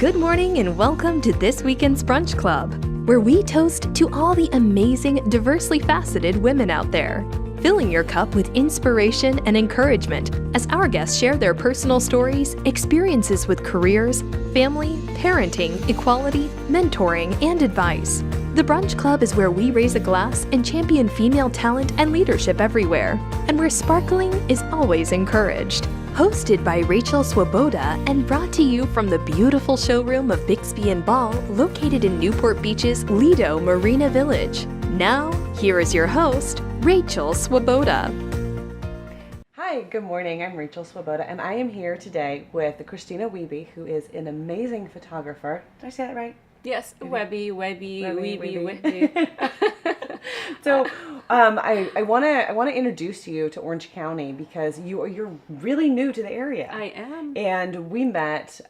Good morning and welcome to this weekend's Brunch Club, where we toast to all the amazing, diversely faceted women out there, filling your cup with inspiration and encouragement as our guests share their personal stories, experiences with careers, family, parenting, equality, mentoring, and advice. The Brunch Club is where we raise a glass and champion female talent and leadership everywhere, and where sparkling is always encouraged. Hosted by Rachel Swoboda and brought to you from the beautiful showroom of Bixby and Ball, located in Newport Beach's Lido Marina Village. Now, here is your host, Rachel Swoboda. Hi, good morning. I'm Rachel Swoboda, and I am here today with Christina Wehbe, who is an amazing photographer. Did I say that right? Yes, Wehbe. So, I want to introduce you to Orange County because you're really new to the area. I am. And we met.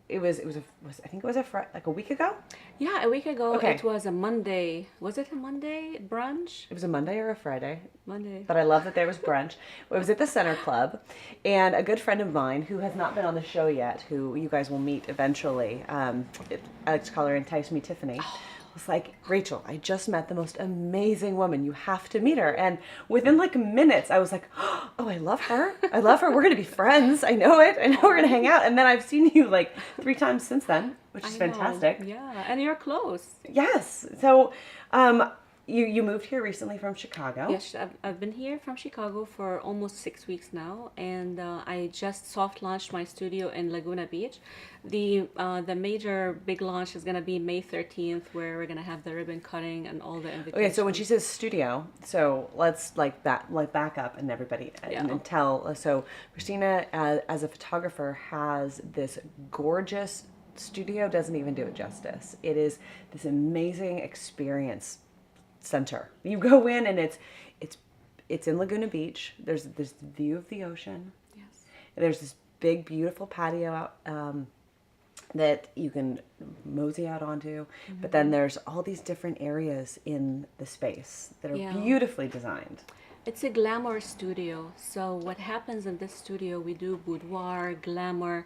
It was like a week ago. Yeah, a week ago. Okay. It was a Monday. Was it a Monday brunch? It was a Monday or a Friday. Monday. But I love that there was brunch. It was at the Center Club, and a good friend of mine who has not been on the show yet, who you guys will meet eventually. I like to call her Entice Me Tiffany. Was like, Rachel, I just met the most amazing woman. You have to meet her. And within like minutes, I was like, oh, I love her. I love her. We're going to be friends. I know it. I know we're going to hang out. And then I've seen you like 3 times since then, which is fantastic. Yeah, and you're close. Yes. So, you moved here recently from Chicago. Yes, I've been here from Chicago for almost 6 weeks now, and I just soft launched my studio in Laguna Beach. The major big launch is gonna be May 13th, where we're gonna have the ribbon cutting and all the invitations. Okay, so when she says studio, so let's back up and everybody and tell. So Christina, as a photographer, has this gorgeous studio. Doesn't even do it justice. It is this amazing experience center. You go in and it's in Laguna Beach. There's this view of the ocean. Yes. There's this big, beautiful patio out that you can mosey out onto. Mm-hmm. But then there's all these different areas in the space that are beautifully designed. It's a glamour studio. So what happens in this studio, we do boudoir, glamour,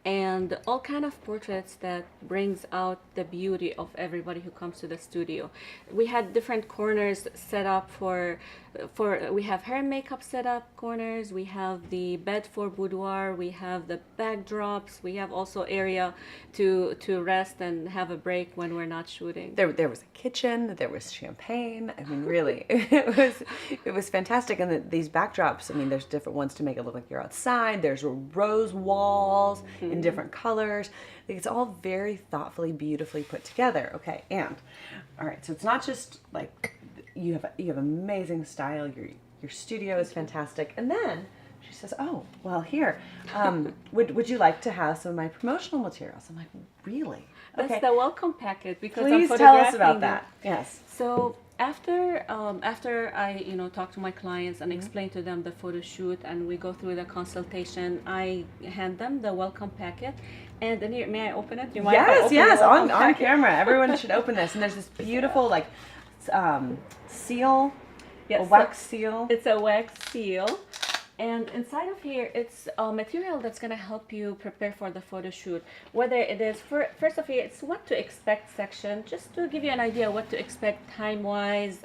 and all kind of portraits that brings out the beauty of everybody who comes to the studio. We had different corners set up for we have hair and makeup set up corners, we have the bed for boudoir, we have the backdrops, we have also area to rest and have a break when we're not shooting. There was a kitchen, there was champagne. I mean, really, it was fantastic. And these backdrops, I mean, there's different ones to make it look like you're outside. There's rose walls in different colors. It's all very thoughtfully, beautifully put together. Okay, and all right, so it's not just like you have amazing style. Your studio is fantastic, and then she says, "Oh, well, here, would you like to have some of my promotional materials?" I'm like, "Really?" That's okay. the welcome packet because Please I'm tell us photographing about that. Yes. So after I talk to my clients and explain to them the photo shoot and we go through the consultation, I hand them the welcome packet. And then here, may I open it? Do you mind if I open yes, the welcome on packet? camera. Everyone should open this. And there's this beautiful like seal, Yes, a wax seal. It's a wax seal. And inside of here, it's a material that's going to help you prepare for the photo shoot. Whether it is, first of all, it's what to expect section, just to give you an idea what to expect time-wise,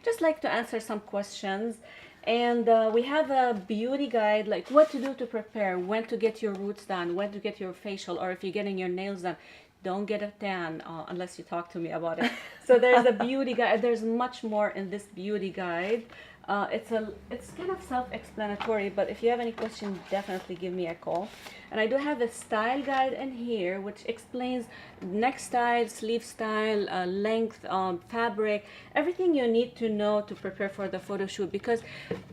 just like to answer some questions. And we have a beauty guide, like what to do to prepare, when to get your roots done, when to get your facial, or if you're getting your nails done. Don't get a tan unless you talk to me about it. So there's a beauty guide. There's much more in this beauty guide. It's kind of self-explanatory, but if you have any questions, definitely give me a call. And I do have a style guide in here, which explains neck style, sleeve style, length, fabric, everything you need to know to prepare for the photo shoot. Because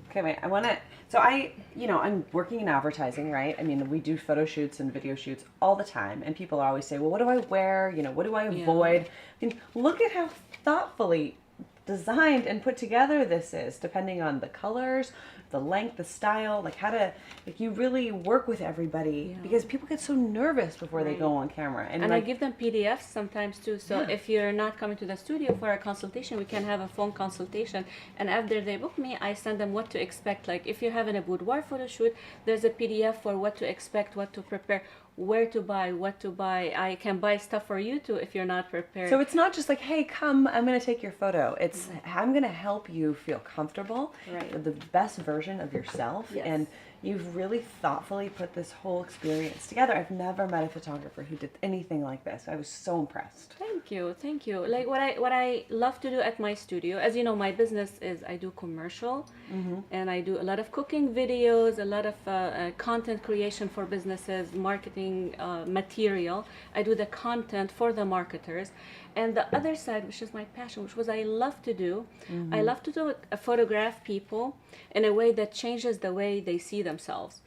okay, wait, I'm working in advertising, right? I mean, we do photo shoots and video shoots all the time, and people always say, well, what do I wear? What do I avoid? I mean, look at how thoughtfully designed and put together this is, depending on the colors, the length, the style, like how to, like you really work with everybody because people get so nervous before they go on camera. And I give them PDFs sometimes too. So if you're not coming to the studio for a consultation, we can have a phone consultation. And after they book me, I send them what to expect. Like if you're having a boudoir photo shoot, there's a PDF for what to expect, what to prepare, where to buy, what to buy. I can buy stuff for you too if you're not prepared. So it's not just like, hey, come, I'm going to take your photo. It's I'm going to help you feel comfortable with the best version of yourself. And you've really thoughtfully put this whole experience together. I've never met a photographer who did anything like this. I was so impressed. Thank you. Like what I love to do at my studio, as you know, my business is I do commercial, and I do a lot of cooking videos, a lot of content creation for businesses, marketing material. I do the content for the marketers. And the other side, which is my passion, which was I love to do, I love to do photograph people in a way that changes the way they see themselves.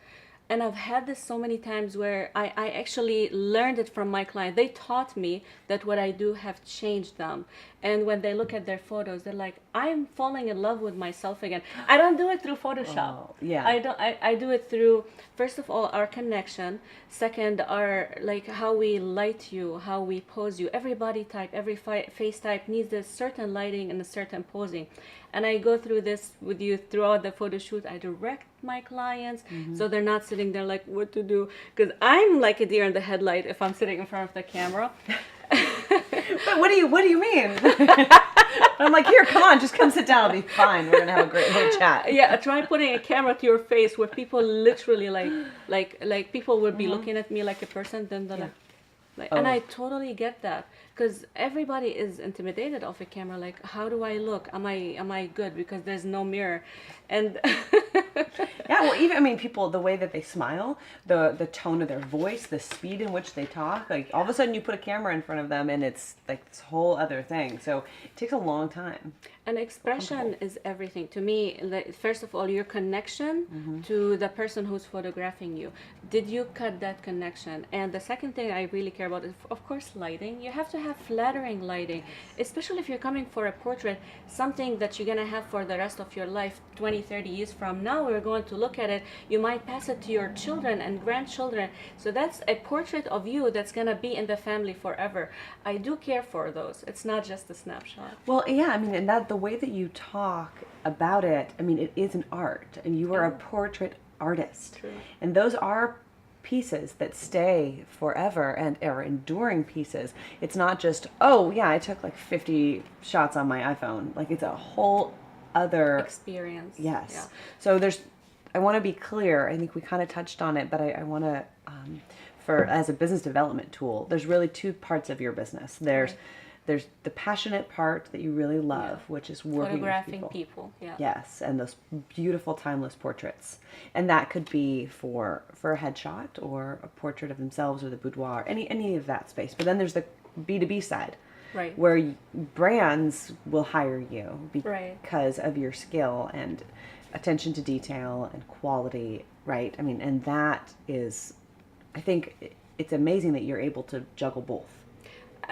And I've had this so many times where I actually learned it from my client. They taught me that what I do have changed them. And when they look at their photos, they're like, I'm falling in love with myself again. I don't do it through Photoshop. I do it through, first of all, our connection. Second, our like how we light you, how we pose you. Every body type, every face type needs a certain lighting and a certain posing. And I go through this with you throughout the photo shoot. I direct my clients so they're not sitting there like what to do, because I'm like a deer in the headlight if I'm sitting in front of the camera. But what do you mean? I'm like, here, come on, just come sit down. It'll be fine. We're gonna have a great little chat. Yeah, try putting a camera to your face where people literally like people would be looking at me like a person, then they're like, and I totally get that, because everybody is intimidated of a camera. Like, how do I look? Am I good? Because there's no mirror, and well, even I mean, people, the way that they smile, the tone of their voice, the speed in which they talk, like all of a sudden you put a camera in front of them, and it's like this whole other thing. So it takes a long time. And expression is everything to me. Like, first of all, your connection to the person who's photographing you. Did you cut that connection? And the second thing I really care about is, of course, lighting. You have to have flattering lighting, especially if you're coming for a portrait, something that you're going to have for the rest of your life, 20, 30 years from now. We're going to look at it. You might pass it to your children and grandchildren. So that's a portrait of you that's going to be in the family forever. I do care for those. It's not just a snapshot. Well, yeah, I mean, and that the way that you talk about it, I mean, it is an art, and you are a portrait artist. True. And those are pieces that stay forever and are enduring pieces. It's not just, oh yeah, I took like 50 shots on my iPhone. Like, it's a whole other experience. Yes. Yeah. So I want to be clear. I think we kind of touched on it, but I want to, as a business development tool, there's really two parts of your business. There's the passionate part that you really love, which is working photographing with people. Yeah. Yes, and those beautiful timeless portraits. And that could be for a headshot or a portrait of themselves or the boudoir, any of that space. But then there's the B2B side, right, where brands will hire you right, because of your skill and attention to detail and quality, right? I mean, and that is, I think it's amazing that you're able to juggle both.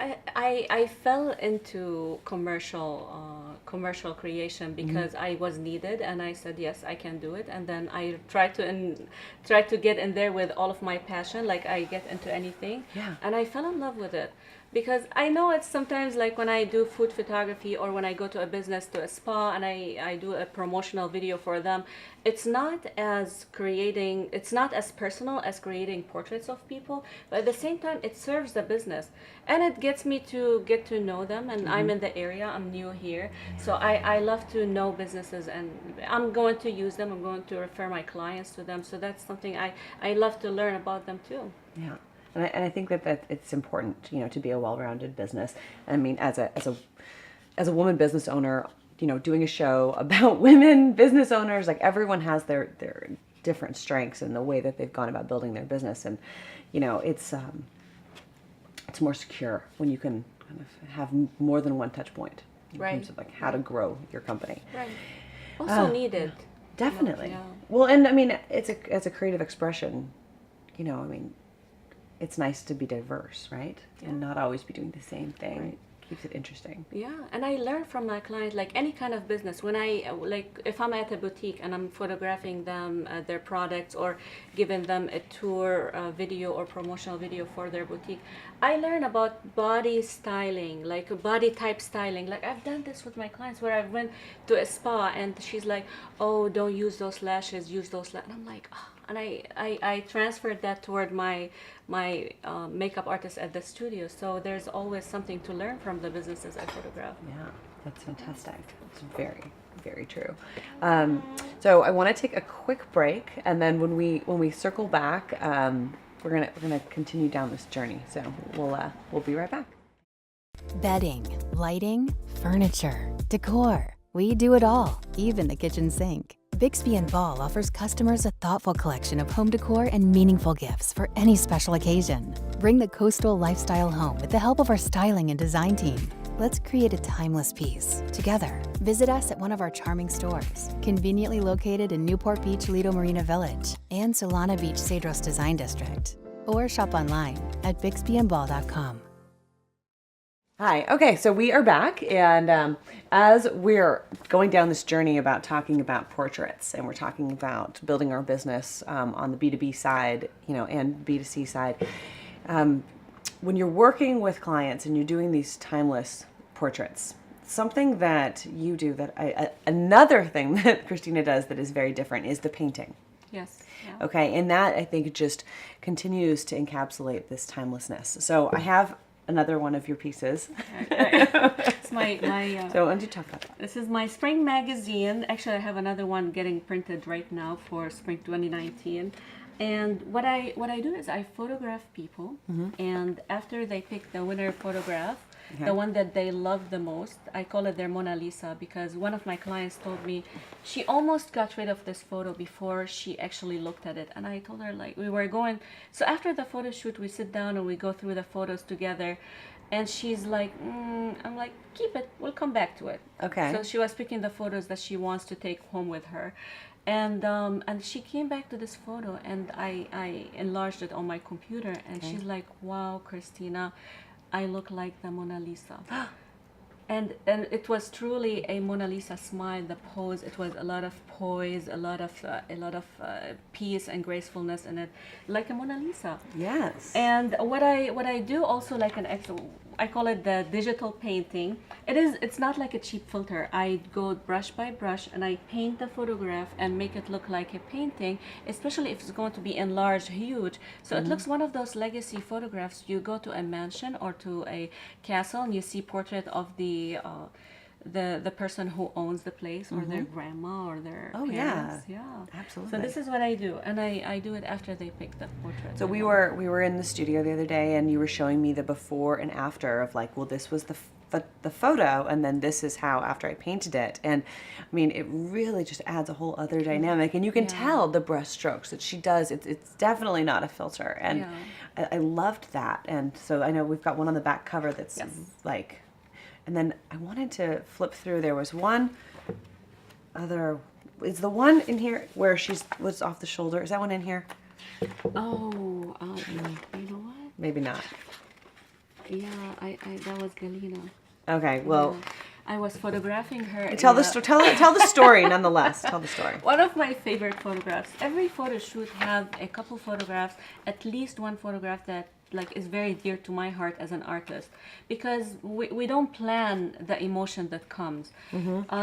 I fell into commercial creation because I was needed, and I said yes, I can do it. And then I tried to get in there with all of my passion, like I get into anything. Yeah. And I fell in love with it. Because I know it's sometimes like when I do food photography or when I go to a business, to a spa, and I do a promotional video for them, it's not as personal as creating portraits of people, but at the same time it serves the business and it gets me to get to know them. And I'm in the area, I'm new here, so I love to know businesses, and I'm going to use them, I'm going to refer my clients to them, so that's something I love to learn about them too. Yeah. And I think that it's important, to be a well-rounded business. I mean, as a woman business owner, doing a show about women business owners, like everyone has their different strengths in the way that they've gone about building their business, and it's more secure when you can kind of have more than one touch point in terms of like how to grow your company. Right. Also needed. Definitely. Yeah. Well, and I mean, it's a creative expression. I mean, it's nice to be diverse, right? Yeah. And not always be doing the same thing. Right. keeps it interesting. Yeah, and I learn from my clients, like any kind of business. When like if I'm at a boutique and I'm photographing them, their products, or giving them a tour video or promotional video for their boutique, I learn about body styling, like body type styling. Like I've done this with my clients where I went to a spa and she's like, oh, don't use those lashes, use those lashes. And I'm like, oh. And I transferred that toward my makeup artist at the studio. So there's always something to learn from the businesses I photograph. Yeah, that's fantastic. It's very, very true. So I want to take a quick break, and then when we circle back, we're gonna continue down this journey. So we'll be right back. Bedding, lighting, furniture, decor. We do it all, even the kitchen sink. Bixby & Ball offers customers a thoughtful collection of home decor and meaningful gifts for any special occasion. Bring the coastal lifestyle home with the help of our styling and design team. Let's create a timeless piece together. Visit us at one of our charming stores, conveniently located in Newport Beach, Lido Marina Village, and Solana Beach, Cedros Design District. Or shop online at bixbyandball.com. Hi. Okay, so we are back, and as we're going down this journey about talking about portraits, and we're talking about building our business on the B2B side, and B2C side, when you're working with clients and you're doing these timeless portraits, something that you do another thing that Christina does that is very different is the painting. Yes. Yeah. Okay, and that I think just continues to encapsulate this timelessness. So I have another one of your pieces. It's my so why don't you talk about that? This is my spring magazine. Actually, I have another one getting printed right now for spring 2019. And what I do is I photograph people, and after they pick the winner photograph, the one that they love the most, I call it their Mona Lisa, because one of my clients told me she almost got rid of this photo before she actually looked at it. And I told her, like, we were going, so after the photo shoot, we sit down and we go through the photos together. And she's like, I'm like, keep it, we'll come back to it. Okay. So she was picking the photos that she wants to take home with her. And she came back to this photo, and I enlarged it on my computer, and she's like, wow, Christina, I look like the Mona Lisa. And it was truly a Mona Lisa smile. The pose, it was a lot of poise, a lot of peace and gracefulness in it, like a Mona Lisa. Yes. And what I do also, like I call it the digital painting. It's not like a cheap filter. I go brush by brush and I paint the photograph and make it look like a painting, especially if it's going to be enlarged, huge. So it looks one of those legacy photographs. You go to a mansion or to a castle and you see portrait of the person who owns the place, or their grandma or their parents. Yeah, absolutely. So this is what I do, and I do it after they pick the portrait. So we were in the studio the other day, and you were showing me the before and after of, like, well, this was the photo, and then this is how after I painted it. And I mean, it really just adds a whole other dynamic, and you can tell the brush strokes that she does. It's definitely not a filter, and I loved that. And so I know we've got one on the back cover that's like. And then I wanted to flip through. There was one other. Is the one in here where was off the shoulder? Is that one in here? Oh, you know what? Maybe not. Yeah, I that was Galina. Okay, well. Yeah. I was photographing her. Tell the story nonetheless. Tell the story. One of my favorite photographs. Every photo shoot have a couple photographs, at least one photograph that is very dear to my heart as an artist, because we don't plan the emotion that comes.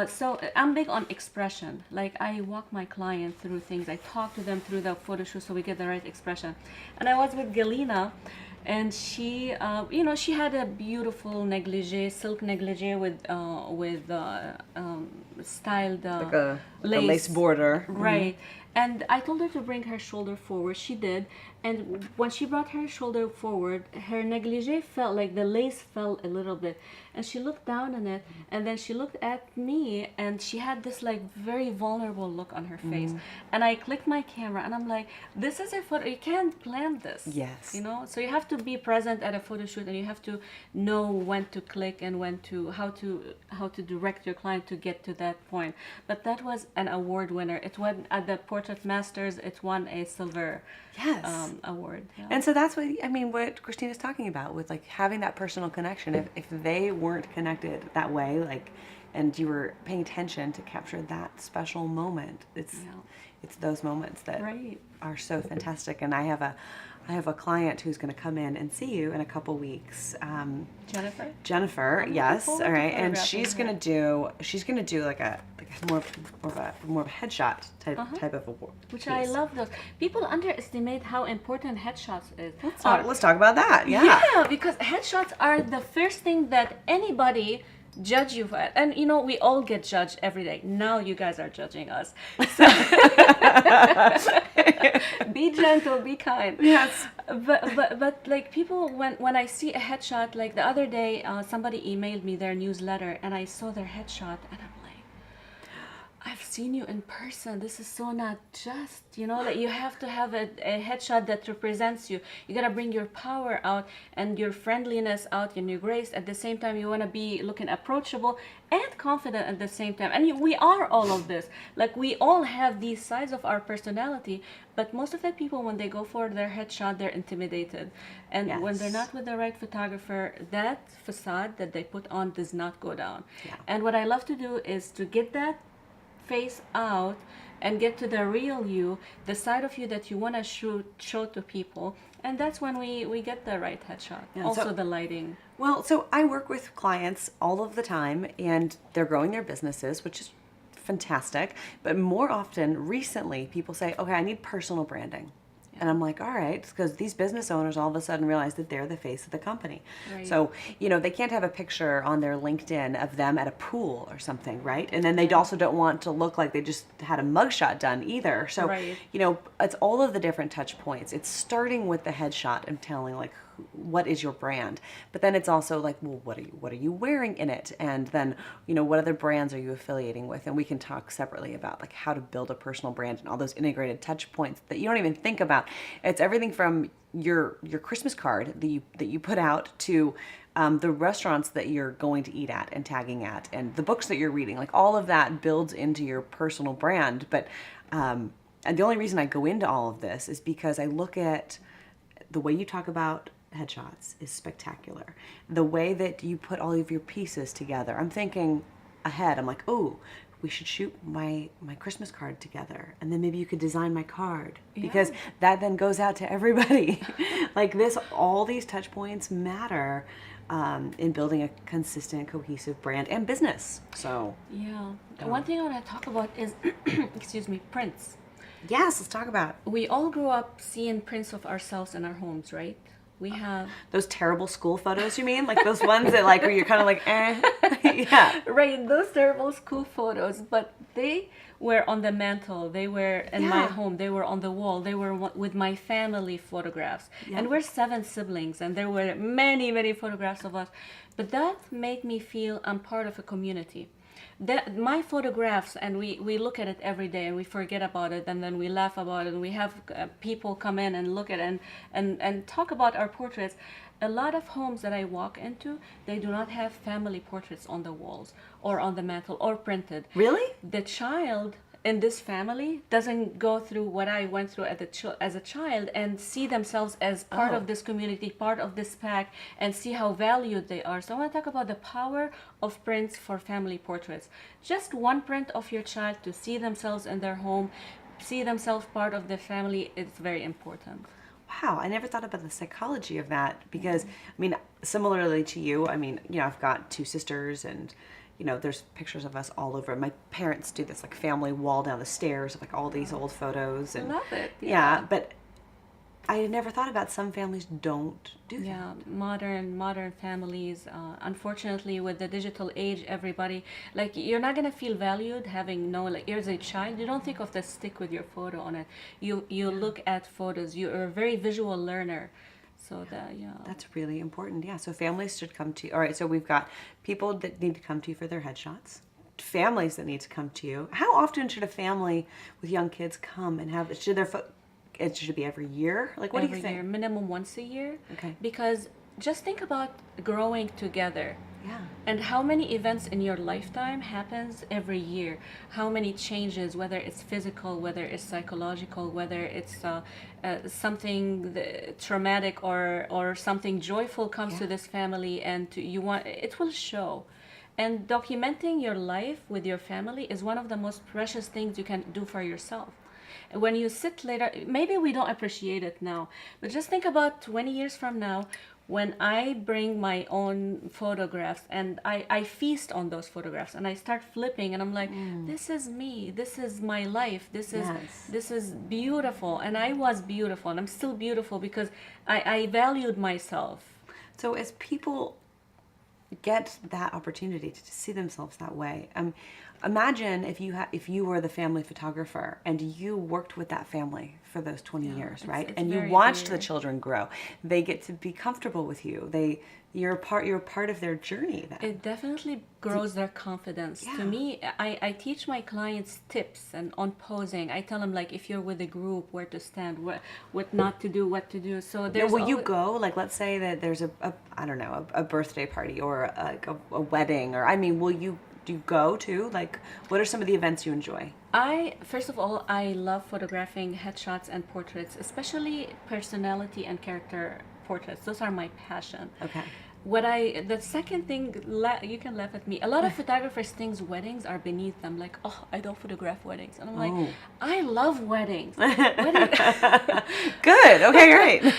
So I'm big on expression. Like, I walk my client through things. I talk to them through the photo shoot so we get the right expression. And I was with Galina, and she, she had a beautiful negligee, silk negligee with styled like a lace border. Right. And I told her to bring her shoulder forward. She did. And when she brought her shoulder forward, her negligee felt like the lace fell a little bit. And she looked down on it, and then she looked at me, and she had this very vulnerable look on her face. And I clicked my camera, and I'm like, this is a photo. You can't plan this. Yes. So you have to be present at a photo shoot, and you have to know when to click and how to direct your client to get to that point. But that was an award winner. It won at the Portrait Masters. It won a silver. Yes. award. Yeah. And so that's what, I mean, what Christina's talking about with like having that personal connection. If they weren't connected that way, like, and you were paying attention to capture that special moment, it's those moments that Right. are so fantastic. And I have a client who's going to come in and see you in a couple weeks. Jennifer, yes, all right, and she's going to do like a more of a headshot type of award. Which I love those. People underestimate how important headshots is. Let's talk about that. Yeah, because headshots are the first thing that anybody judge you for. And you know, we all get judged every day. Now you guys are judging us. So be gentle, be kind. Yes. But like people, when I see a headshot, like the other day, somebody emailed me their newsletter and I saw their headshot and I'm like, I've seen you in person. This is so not just, you know, like you have to have a headshot that represents you. You gotta bring your power out and your friendliness out and your grace. At the same time, you wanna be looking approachable and confident at the same time. And we are all of this. Like we all have these sides of our personality, but most of the people, when they go for their headshot, they're intimidated. And when they're not with the right photographer, that facade that they put on does not go down. Yeah. And what I love to do is to get that face out and get to the real you, the side of you that you want to show to people, and that's when we get the right headshot. Also the lighting. Well, so I work with clients all of the time and they're growing their businesses, which is fantastic, but more often recently people say, okay, I need personal branding. And I'm like, all right, because these business owners all of a sudden realize that they're the face of the company. Right. So, you know, they can't have a picture on their LinkedIn of them at a pool or something, right? And then they also don't want to look like they just had a mugshot done either. So, you know, it's all of the different touch points. It's starting with the headshot and telling like, what is your brand? But then it's also like, well, what are you wearing in it? And then, you know, what other brands are you affiliating with? And we can talk separately about like how to build a personal brand and all those integrated touch points that you don't even think about. It's everything from your Christmas card that you put out to the restaurants that you're going to eat at and tagging at, and the books that you're reading. Like all of that builds into your personal brand. But and the only reason I go into all of this is because I look at the way you talk about headshots is spectacular. The way that you put all of your pieces together. I'm thinking ahead. I'm like, oh, we should shoot my Christmas card together, and then maybe you could design my card, because that then goes out to everybody. Like this, all these touch points matter in building a consistent, cohesive brand and business. So one thing I want to talk about is excuse me, prints. Yes, let's talk about it. We all grew up seeing prints of ourselves in our homes, right? We have those terrible school photos, you mean? Like those ones that like where you're kind of like, yeah. Right, those terrible school photos, but they were on the mantle, they were in my home, they were on the wall, they were with my family photographs. And we're 7 siblings, and there were many, many photographs of us. But that made me feel I'm part of a community. That my photographs, and we look at it every day and we forget about it, and then we laugh about it, and we have people come in and look at it and talk about our portraits. A lot of homes that I walk into, they do not have family portraits on the walls or on the mantle or printed. Really? The child in this family doesn't go through what I went through as a child and see themselves as part of this community, part of this pack, and see how valued they are. So I want to talk about the power of prints for family portraits. Just one print of your child to see themselves in their home, see themselves part of the family, it's very important. Wow, I never thought about the psychology of that, because, I mean, similarly to you, I mean, you know, I've got 2 sisters, and you know, there's pictures of us all over. My parents do this like family wall down the stairs of like all these old photos. And I love it. Yeah, but I had never thought about some families don't do that. Yeah, modern families. Unfortunately, with the digital age, everybody, like, you're not gonna feel valued having like, here's a child. You don't think of the stick with your photo on it. You look at photos. You're a very visual learner. So that's really important. Yeah. So families should come to you. All right. So we've got people that need to come to you for their headshots, families that need to come to you. How often should a family with young kids come and have? Should it be every year? Like, what do you think? Every year, minimum once a year. Okay. Because just think about growing together. Yeah. And how many events in your lifetime happens every year? How many changes, whether it's physical, whether it's psychological, whether it's something traumatic or something joyful comes to this family, and it will show. And documenting your life with your family is one of the most precious things you can do for yourself. When you sit later, maybe we don't appreciate it now, but just think about 20 years from now, when I bring my own photographs and I feast on those photographs and I start flipping and I'm like, this is me, this is my life, this is beautiful, and I was beautiful and I'm still beautiful because I valued myself. So as people get that opportunity to see themselves that way, imagine if you were the family photographer and you worked with that family for those 20 years, right? It's And you very watched dear. the children grow. They get to be comfortable with you. You're part of their journey then. It definitely grows their confidence. Yeah. To me, I teach my clients tips and on posing. I tell them, like, if you're with a group, where to stand, what not to do, what to do. So there's Will you go, like, let's say that there's a birthday party or a wedding, or do you go to, like, what are some of the events you enjoy? First of all, I love photographing headshots and portraits, especially personality and character portraits. Those are my passion. Okay. The second thing, you can laugh at me. A lot of photographers think weddings are beneath them. Like, oh, I don't photograph weddings. And I'm like, I love weddings. Good. Okay, great.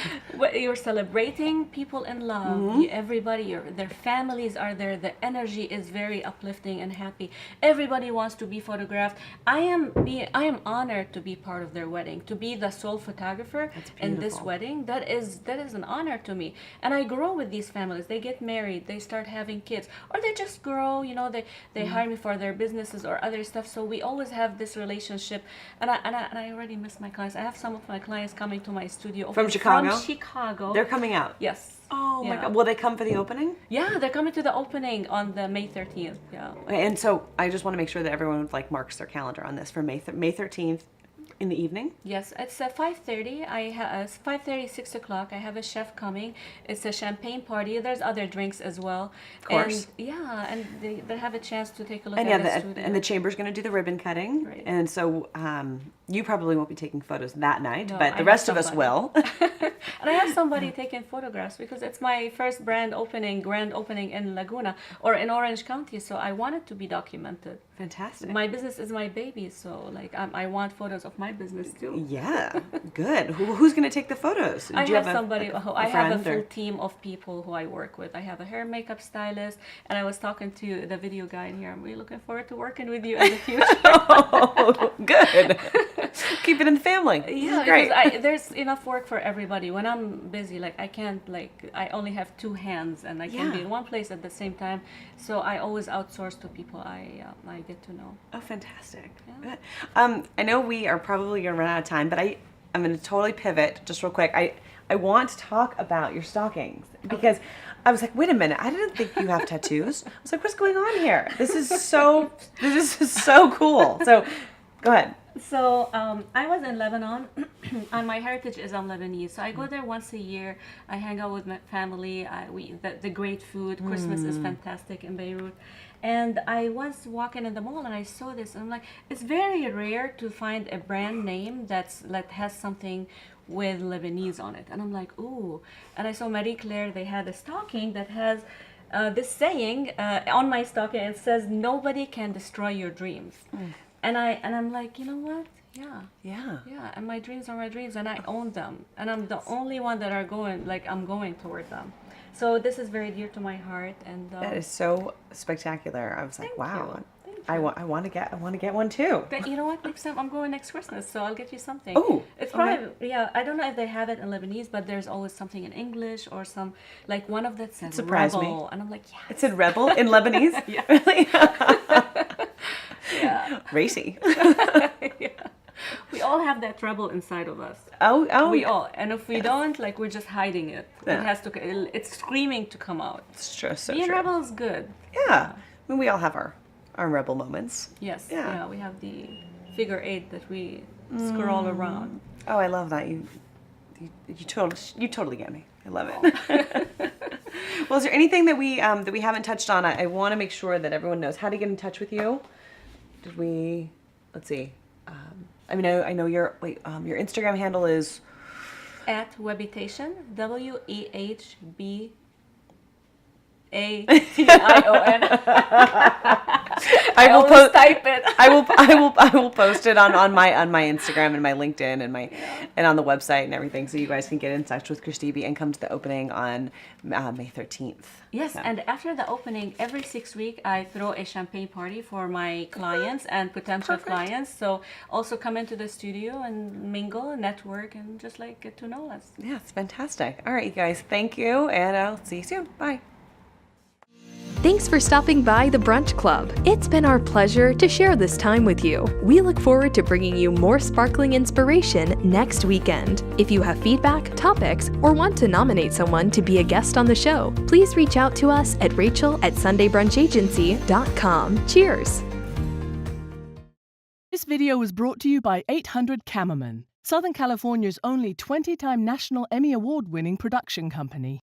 You're celebrating people in love. Everybody, their families are there. The energy is very uplifting and happy. Everybody wants to be photographed. I am honored to be part of their wedding, to be the sole photographer in this wedding. That is an honor to me. And I grow with these families. They get married, they start having kids, or they just grow, they hire me for their businesses or other stuff. So we always have this relationship. And I already miss my clients. I have some of my clients coming to my studio From Chicago? From Chicago. They're coming out. Yes. Oh my Yeah. God. Will they come for the opening? Yeah, they're coming to the opening on the May 13th. Yeah. Okay, and so I just want to make sure that everyone marks their calendar on this for May 13th in the evening. Yes, it's 5:30. 5:30, 6 o'clock. I have a chef coming. It's a champagne party. There's other drinks as well. Of course. And they have a chance to take a look And at the studio. and the chamber's going to do the ribbon cutting. Right. And so you probably won't be taking photos that night, No, but I the have rest of us somebody. will. And I have somebody taking photographs because it's my first grand opening in Laguna or in Orange County. So I want it to be documented. Fantastic. My business is my baby, so I want photos of my business too. Yeah, good. Who's going to take the photos? I Do you have somebody. I have a friend full or- team of people who I work with. I have a hair and makeup stylist, and I was talking to the video guy in here. I'm really looking forward to working with you in the future. Oh, good. Keep it in the family. This is great. Because there's enough work for everybody. When I'm busy, I can't, I only have two hands, and I can't be in one place at the same time. So I always outsource to people I get to know. Oh, fantastic. Yeah. Good. I know we are probably going to run out of time, but I'm going to totally pivot just real quick. I want to talk about your stockings because I was like, wait a minute, I didn't think you have tattoos. I was like, what's going on here? This is so cool. So go ahead. So I was in Lebanon, and my heritage is I'm Lebanese. So I go there once a year. I hang out with my family. We eat the great food. Christmas is fantastic in Beirut. And I was walking in the mall and I saw this, and I'm like, it's very rare to find a brand name that has something with Lebanese on it. And I'm like, ooh. And I saw Marie Claire. They had a stocking that has this saying on my stocking. It says, "Nobody can destroy your dreams." And I'm like, you know what? Yeah. And my dreams are my dreams, and I own them, and I'm the only one that I'm going toward them. So this is very dear to my heart, and That is so spectacular. I was like, Thank wow. you. Thank I you. want to get one too. But you know what? Next time I'm going next Christmas, so I'll get you something. Oh, it's okay. probably I don't know if they have it in Lebanese, but there's always something in English or some one of that says Surprised me. rebel, and I'm like, yeah. It said rebel in Lebanese? Yeah. Really? Yeah. Racy. Yeah. We all have that rebel inside of us. Oh. We all, and if we don't, we're just hiding it. Yeah. It has to. It's screaming to come out. It's true. So Being true. rebel is good. Yeah. I mean, we all have our rebel moments. Yes. Yeah. Yeah. We have the figure 8 that we scroll around. Oh, I love that. You totally get me. I love it. Well, is there anything that we haven't touched on? I want to make sure that everyone knows how to get in touch with you. Did we? Let's see. I mean, I know your your Instagram handle is At Wehbetation, WEHBATION. I will always type it. I will post it on my Instagram and my LinkedIn and on the website and everything, so you guys can get in touch with Christina and come to the opening on May 13th. Yes, So. and after the opening, every 6 weeks, I throw a champagne party for my clients and potential clients. So also come into the studio and mingle, network, and just like get to know us. Yeah, it's fantastic. All right, you guys, thank you, and I'll see you soon. Bye. Thanks for stopping by the Brunch Club. It's been our pleasure to share this time with you. We look forward to bringing you more sparkling inspiration next weekend. If you have feedback, topics, or want to nominate someone to be a guest on the show, please reach out to us at rachel@sundaybrunchagency.com. Cheers! This video was brought to you by 800 Cameraman, Southern California's only 20-time National Emmy Award-winning production company.